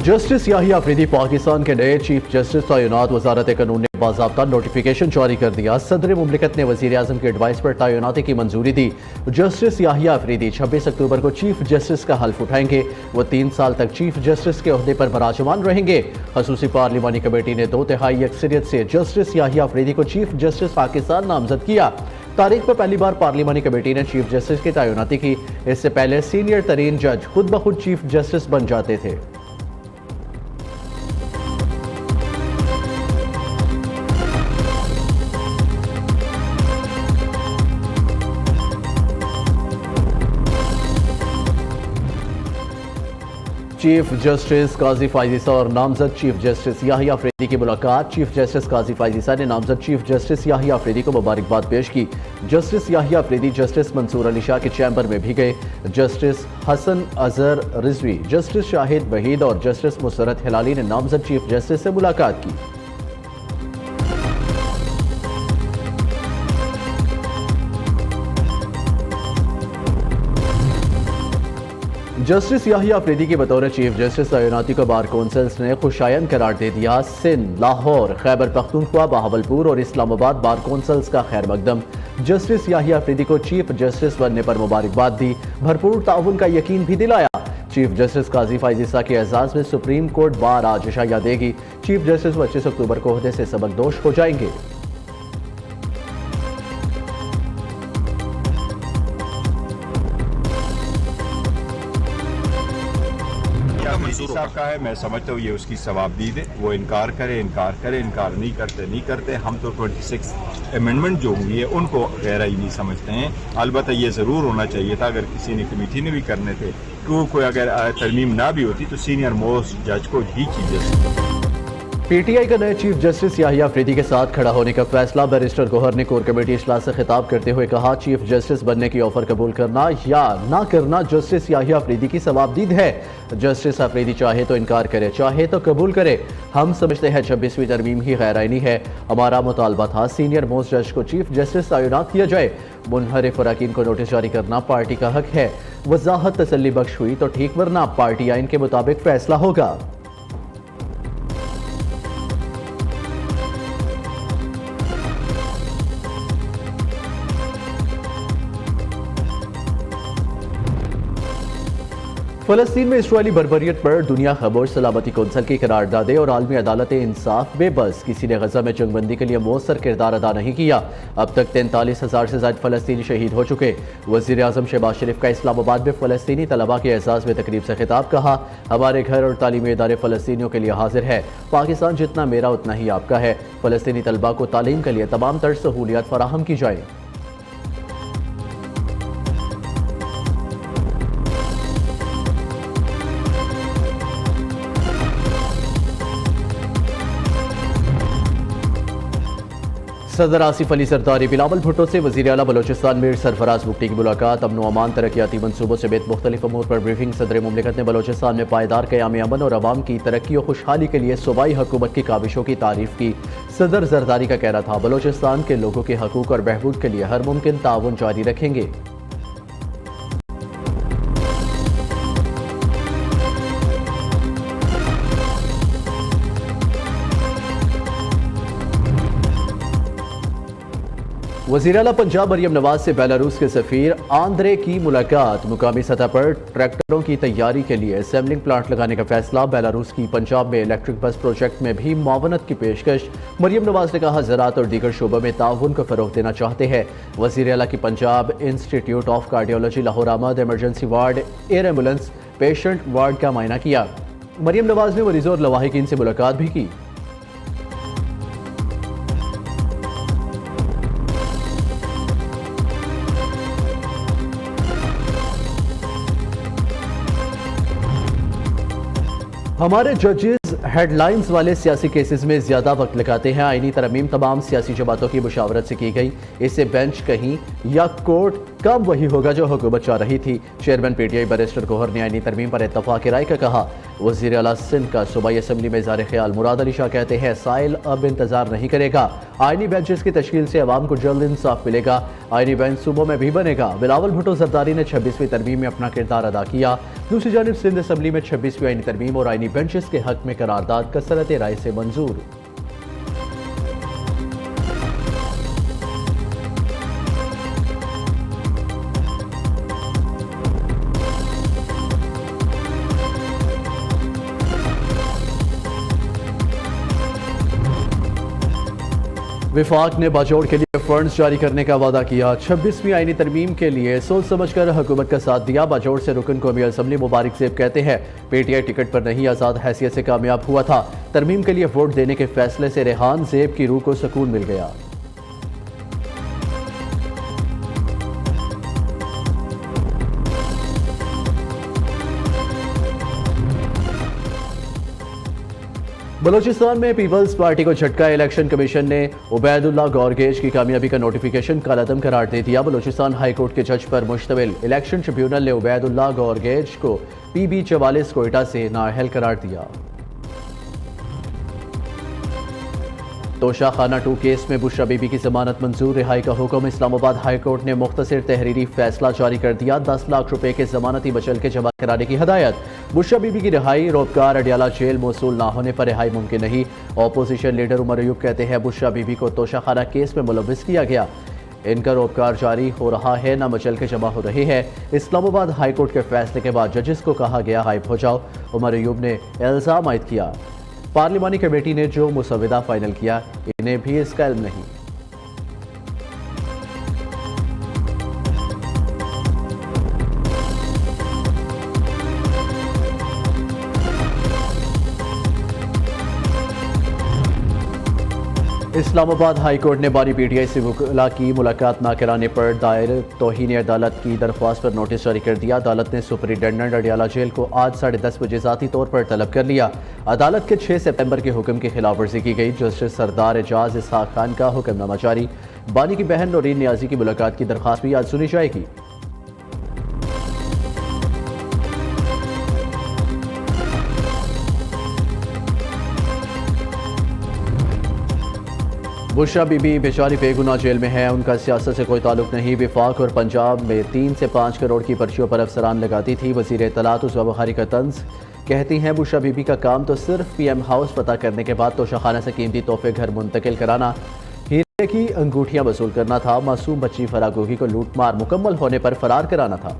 Justice Yahya Afridi Pakistan के नए chief justice तैनात। वजारत कानून ने बाज़ाब्ता नोटिफिकेशन जारी कर दिया। सदर मुमलिकत ने वज़ीर आज़म की एडवाइस पर तैनाती की मंजूरी दी। जस्टिस याहिया अफरीदी 26 अक्टूबर को चीफ जस्टिस का हल्फ उठाएंगे। वो 3 साल तक चीफ जस्टिस के ओहदे पर बराजमान रहेंगे। खसूसी पार्लिमानी कमेटी ने 2/3 अक्सरियत से जस्टिस याहिया अफरीदी को चीफ जस्टिस पाकिस्तान नामजद किया। तारीख पर पहली बार पार्लिमानी कमेटी ने चीफ जस्टिस की तैनाती की। इससे पहले सीनियर तरीन जज खुद ब खुद चीफ जस्टिस बन जाते थे। चीफ जस्टिस काजी फायज़ ईसा और नामजद चीफ जस्टिस याहिया अफरीदी की मुलाकात। चीफ जस्टिस काजी फायज़ ईसा ने नामजद चीफ जस्टिस याहिया अफरीदी को मुबारकबाद पेश की। जस्टिस याहिया अफरीदी जस्टिस मंसूर अली शाह के चैम्बर में भी गए। जस्टिस हसन अजहर रिजवी, जस्टिस शाहिद वहीद और जस्टिस मुसरत हिलाली ने नामजद चीफ जस्टिस से मुलाकात की। जस्टिस याहिया अफरीदी की बतौर चीफ जस्टिस तैनाती को बार कौंसिल्स ने खुशायन करार दे दिया। सिंध, लाहौर, खैबर पख्तूनख्वा, बहावलपुर और इस्लामाबाद बार कौंसिल्स का खैर मकदम। जस्टिस याहिया अफरीदी को चीफ जस्टिस बनने पर मुबारकबाद दी। भरपूर ताउन का यकीन भी दिलाया। चीफ जस्टिस काजी फायज़ ईसा के एजाज में सुप्रीम कोर्ट बार आज इशाया देगी। चीफ जस्टिस 25 अक्टूबर को ओहदे से सबकदोश हो जाएंगे। साहब का है, मैं समझता हूँ ये उसकी सवाबदीद है। वो इनकार करे, इनकार नहीं करते। हम तो 26 अमेंडमेंट जो हुई है उनको गहरा ही नहीं समझते हैं। अलबत्ता ये ज़रूर होना चाहिए था, अगर किसी ने कमेटी ने भी करने थे तो कोई अगर तरमीम ना भी होती तो सीनियर मोस्ट जज को ही चीजें। पीटीआई का नए चीफ जस्टिस याहिया अफरीदी के साथ खड़ा होने का फैसला। बैरिस्टर गौहर ने कोर कमेटी इजलास से खिताब करते हुए कहा, चीफ जस्टिस बनने की ऑफर कबूल करना या ना करना जस्टिस याहिया अफरीदी की सवाबदीद है। जस्टिस अफरीदी चाहे तो इनकार करे, चाहे तो कबूल करे। हम समझते हैं 26वीं तरमीम ही गैर आईनी है। हमारा मुतालबा था सीनियर मोस्ट जज को चीफ जस्टिस तैनात किया जाए। मुनहरिफ अरकान को नोटिस जारी करना पार्टी का हक है। वजाहत तसल्ली बख्श हुई तो ठीक, वरना पार्टी आइन के मुताबिक फैसला होगा। फलस्तीन में इसराइली बर्बरियत पर दुनिया खबर सलामती कौंसिल की करारदादे और आलमी अदालत इंसाफ बेबस। किसी ने गजा में जंगबंदी के लिए मौसर किरदार अदा नहीं किया। अब तक 43,000 से ज्यादा फलस्तीनी शहीद हो चुके। वज़ीर आज़म शहबाज शरीफ का इस्लामाबाद में फलस्तीनी तलबा के एजाज में तकरीब से खिताब। कहा, हमारे घर और तालीमी इदारे फलस्तीनियों के लिए हाजिर है। पाकिस्तान जितना मेरा उतना ही आपका है। फलस्तीनी तलबा को तालीम के लिए तमाम तर सहूलियात फराहम की जाए। सदर आसिफ अली सरदारी बिलावल भुट्टो से वज़ीर आला बलोचिस्तान मीर सरफराज बुगटी की मुलाकात। अमन व अमान तरक्याती मनसूबों से बेत मुख्तलिफ अमूर पर ब्रीफिंग। सदर मुमलिकत ने बलोचिस्तान में पायदार क़याम अमन और अवाम की तरक्की और खुशहाली के लिए सूबाई हुकूमत की काविशों की तारीफ की। सदर जरदारी का कहना था, बलोचिस्तान के लोगों के हकूक़ और बहबूद के लिए हर मुमकिन ताउन जारी रखेंगे। वज़ीर आला पंजाब मरियम नवाज से बेलारूस के सफ़ीर आंद्रे की मुलाकात। मुकामी सतह पर ट्रैक्टरों की तैयारी के लिए असेंबलिंग प्लांट लगाने का फैसला। बेलारूस की पंजाब में इलेक्ट्रिक बस प्रोजेक्ट में भी मुआवनत की पेशकश। मरियम नवाज ने कहा, ज़राअत और दीगर शोबों में ताउन को फ़रोग़ देना चाहते हैं। वज़ीर आला की Punjab institute of cardiology Lahore आमद emergency ward, air ambulance patient ward का मायना किया। मरियम नवाज ने मरीजों और लवाहिकीन से मुलाकात भी की। हमारे जजेस हेडलाइंस वाले सियासी केसेस में ज्यादा वक्त लगाते हैं। आईनी तरमीम तमाम सियासी जमातों की मुशावरत से की गई। इससे बेंच कहीं या कोर्ट कब वही होगा जो हुकूमत चाह रही थी। चेयरमैन पीटीआई बैरिस्टर गौहर ने आईनी तरमीम पर इत्तफाक राय का कहा। वज़ीर आला सिंध का सूबाई असम्बली में इज़हार ख्याल। मुराद अली शाह कहते हैं साइल अब इंतजार नहीं करेगा, आईनी बेंचेस की तश्कील से अवाम को जल्द इंसाफ मिलेगा। आईनी बेंच सूबों में भी बनेगा। बिलावल भुट्टो जरदारी ने 26वीं तरमीम में अपना किरदार अदा किया। दूसरी जानिब सिंध असम्बली में 26वीं आईनी तरमीम और आईनी बेंचेस के हक में करारदाद कसरत राय से मंजूर। विफाक ने बाजोड़ के लिए फंड्स जारी करने का वादा किया। 26वीं आईनी तरमीम के लिए सोच समझकर हुकूमत का साथ दिया। बाजोड़ से रुकन कौमी असम्बली मुबारक सेब कहते हैं पीटीआई टिकट पर नहीं आज़ाद हैसियत से कामयाब हुआ था। तरमीम के लिए वोट देने के फैसले से रेहान ज़ेब की रूह को सुकून मिल गया। बलूचिस्तान में पीपल्स पार्टी को झटका। इलेक्शन कमीशन ने उबैदुल्लाह गौरगेज की कामयाबी का नोटिफिकेशन कलअदम करार दे दिया। बलूचिस्तान हाई कोर्ट के जज पर मुश्तमिल इलेक्शन ट्रिब्यूनल ने उबैदुल्लाह गौरगेज को PB 44 कोयटा से नाअहल करार दिया। तोशा खाना 2 केस में बुशरा बीबी की जमानत मंजूर, रिहाई का हुक्म। इस्लामाबाद हाई कोर्ट ने मुख्तसर तहरीरी फैसला जारी कर दिया। 10 लाख रुपए के जमानती बचल के जमा कराने की हदायत। बुशरा बीबी की रिहाई, रोबकार अडियाला जेल मौसूल ना होने पर रिहाई मुमकिन नहीं। अपोजिशन लीडर उमर अयूब कहते हैं बुशरा बीबी को तोशा खाना केस में मुलव्विस किया गया। इनका रोबकार जारी हो रहा है, ना मचल के जमा हो रहे हैं। इस्लामाबाद हाई कोर्ट के फैसले के बाद जजेस को कहा गया हाइप हो जाओ। उमर अयूब ने इल्जाम आयद किया पार्लिमानी कमेटी ने जो मुसविदा फाइनल किया इन्हें भी इसका इल्म नहीं। इस्लामाबाद हाई कोर्ट ने बारी PTI से वकला की मुलाकात न कराने पर दायर तौहीन अदालत की दरख्वास्त पर नोटिस जारी कर दिया। अदालत ने सुपरिटेंडेंट अडियाला जेल को आज 10:30 बजे ज़ाती तौर पर तलब कर लिया। अदालत के 6 सितंबर के हुक्म की खिलाफ वर्जी की गई। जस्टिस सरदार एजाज इसहाक खान का हुक्मनामा जारी। बानी की बहन नौरीन नियाजी की मुलाकात की दरख्वास्त भी आज सुनी जाएगी। बुशरा बीबी बेचारी बेगुनाह जेल में है, उनका सियासत से कोई ताल्लुक नहीं। विफाक और पंजाब में 3 से 5 करोड़ की पर्चियों पर अफसरान लगाती थी। वज़ीर इत्तलात उस बुखारी का तंज कहती हैं बुशरा बीबी का काम तो सिर्फ PM हाउस पता करने के बाद तोशाखाना से कीमती तोहफे घर मुंतकिल कराना, हीरे की अंगूठियां वसूल करना था। मासूम बच्ची फरागोगी को लूटमार मुकम्मल होने पर फरार कराना था।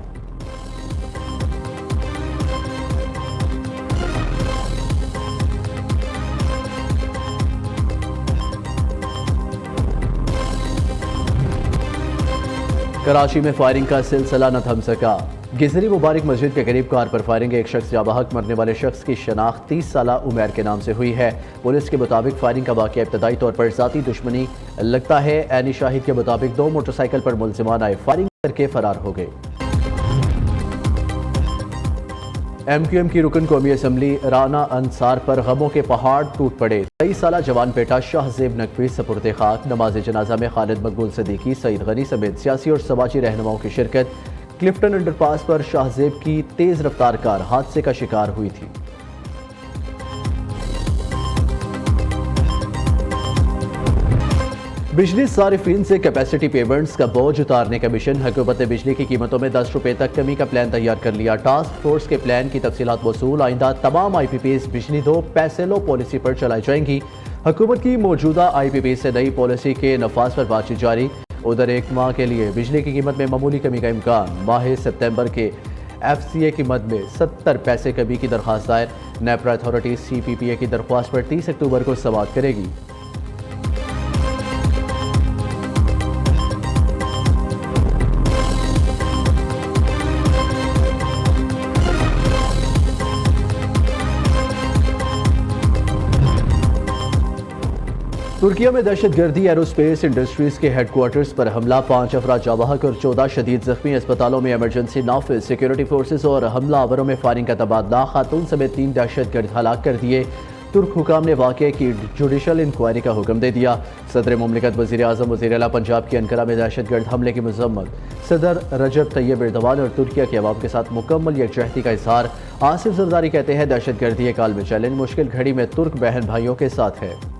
कराची में फायरिंग का सिलसिला न थम सका। गिजरी मुबारक मस्जिद के करीब कार पर फायरिंग, एक शख्स जाबाहक। मरने वाले शख्स की शनाख्त 30 साला उमैर के नाम से हुई है। पुलिस के मुताबिक फायरिंग का वाक़या इब्तदाई तौर पर ज़ाती दुश्मनी लगता है। ऐनी शाहिद के मुताबिक 2 मोटरसाइकिल पर मुलजिमान आए, फायरिंग करके फरार हो गए। MQM की रुकन कौमी असम्बली राना अंसार पर गमों के पहाड़ टूट पड़े। 23 साला जवान बेटा शाहजेब नकवी सपुर्द खाक। नमाज जनाजा में खालिद मकबूल सदीकी, सईद गनी समेत सियासी और समाजी रहनुमाओं की शिरकत। क्लिफ्टन अंडरपास पर शाहजेब की तेज रफ्तार कार हादसे का शिकार हुई थी। बिजली सारिफीन से कैपेसिटी पेमेंट्स का बोझ उतारने का मिशन। हुकूमत ने बिजली की कीमतों में 10 रुपए तक कमी का प्लान तैयार कर लिया। टास्क फोर्स के प्लान की तफसीलात वसूल। आइंदा तमाम IPPs बिजली दो पैसे लो पॉलिसी पर चलाई जाएंगी। हुकूमत की मौजूदा IPP से नई पॉलिसी के नफाज पर बातचीत जारी। उधर 1 माह के लिए बिजली की कीमत में मामूली कमी का इम्कान। माह सितंबर के FCA की मद में 70 पैसे कमी की दरख्वास्त दायर। नेपरा अथॉरिटी CPPA की दरख्वास्त पर 30 अक्टूबर को समाअत करेगी। तुर्किया में दहशतगर्दी एरोस्पेस इंडस्ट्रीज के हेडक्वार्टर्स पर हमला। 5 अफराद जाबाहक और 14 शदीद जख्मी। अस्पतालों में इमरजेंसी नाफिज। सिक्योरिटी फोर्सेज और हमलावरों में फायरिंग का तबादला। खातून समेत 3 दहशतगर्द हलाक कर दिए। तुर्क हुकाम ने वाक़े की जुडिशल इंक्वायरी का हुक्म दे दिया। सदर मुमलिकत वज़ीर आज़म वज़ीर आला पंजाब की अंकारा में दहशतगर्द हमले की मजम्मत। सदर रजब तैयब एर्दोगान और तुर्किया के अवाम के साथ मुकम्मल यकजहती का इजहार। आसिफ जरदारी कहते हैं दहशतगर्दी एक आलमी चैलेंज मुश्किल घड़ी में तुर्क बहन भाइयों के साथ है।